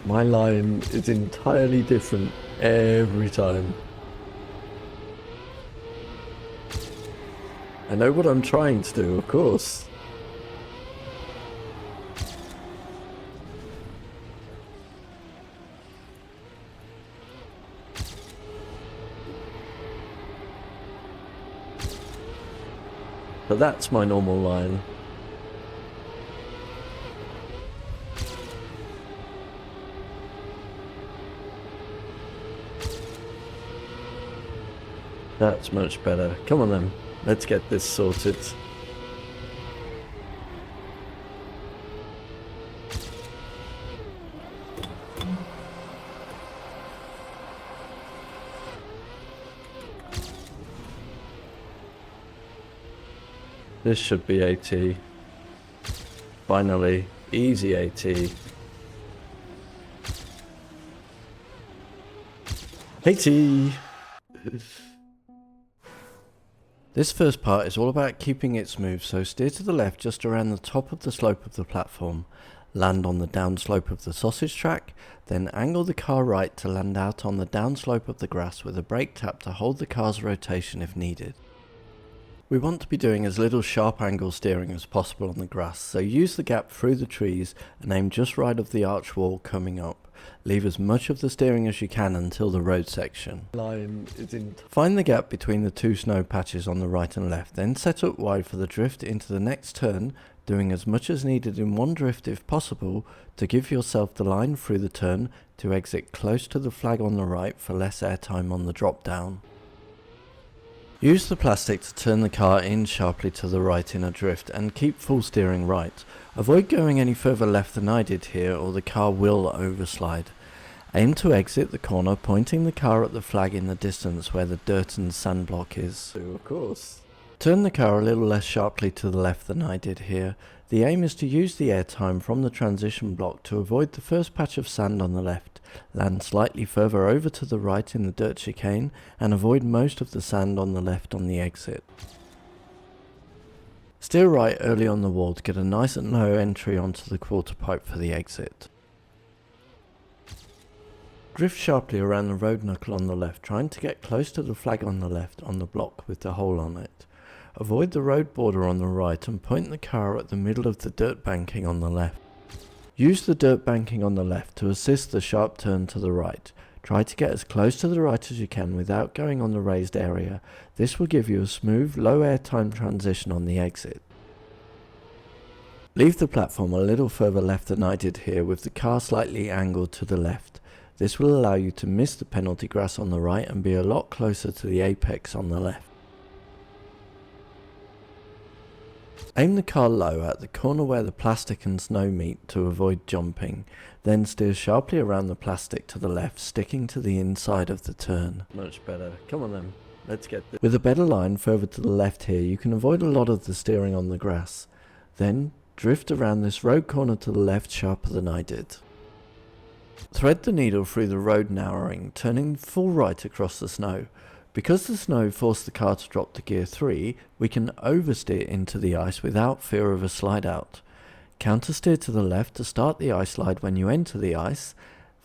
My line is entirely different every time. I know what I'm trying to do, of course. But that's my normal line. That's much better. Come on then, let's get this sorted. This should be AT. Finally, easy AT. AT! This first part is all about keeping it smooth, so steer to the left just around the top of the slope of the platform, land on the downslope of the sausage track, then angle the car right to land out on the downslope of the grass with a brake tap to hold the car's rotation if needed. We want to be doing as little sharp angle steering as possible on the grass, so use the gap through the trees and aim just right of the arch wall coming up. Leave as much of the steering as you can until the road section. Find the gap between the two snow patches on the right and left, then set up wide for the drift into the next turn, doing as much as needed in one drift if possible to give yourself the line through the turn to exit close to the flag on the right for less airtime on the drop down. Use the plastic to turn the car in sharply to the right in a drift and keep full steering right. Avoid going any further left than I did here or the car will overslide. Aim to exit the corner pointing the car at the flag in the distance where the dirt and sand block is. So of course. Turn the car a little less sharply to the left than I did here. The aim is to use the airtime from the transition block to avoid the first patch of sand on the left, land slightly further over to the right in the dirt chicane, and avoid most of the sand on the left on the exit. Steer right early on the wall to get a nice and low entry onto the quarter pipe for the exit. Drift sharply around the road knuckle on the left, trying to get close to the flag on the left on the block with the hole on it. Avoid the road border on the right and point the car at the middle of the dirt banking on the left. Use the dirt banking on the left to assist the sharp turn to the right. Try to get as close to the right as you can without going on the raised area. This will give you a smooth, low airtime transition on the exit. Leave the platform a little further left than I did here with the car slightly angled to the left. This will allow you to miss the penalty grass on the right and be a lot closer to the apex on the left. Aim the car low at the corner where the plastic and snow meet to avoid jumping, then steer sharply around the plastic to the left, sticking to the inside of the turn. Much better. Come on then, let's get this. With a better line further to the left here, you can avoid a lot of the steering on the grass. Then drift around this road corner to the left sharper than I did. Thread the needle through the road narrowing, turning full right across the snow. Because the snow forced the car to drop to gear 3, we can oversteer into the ice without fear of a slide out. Countersteer to the left to start the ice slide when you enter the ice,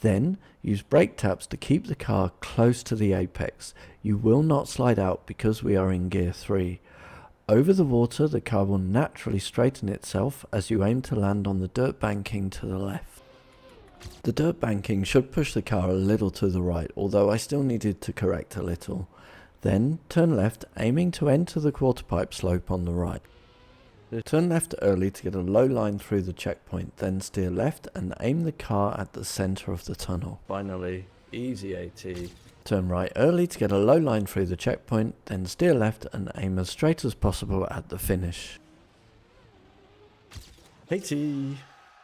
then use brake taps to keep the car close to the apex. You will not slide out because we are in gear 3. Over the water, the car will naturally straighten itself as you aim to land on the dirt banking to the left. The dirt banking should push the car a little to the right, although I still needed to correct a little. Then turn left, aiming to enter the quarter pipe slope on the right. Turn left early to get a low line through the checkpoint, then steer left and aim the car at the centre of the tunnel. Finally, easy AT. Turn right early to get a low line through the checkpoint, then steer left and aim as straight as possible at the finish. AT.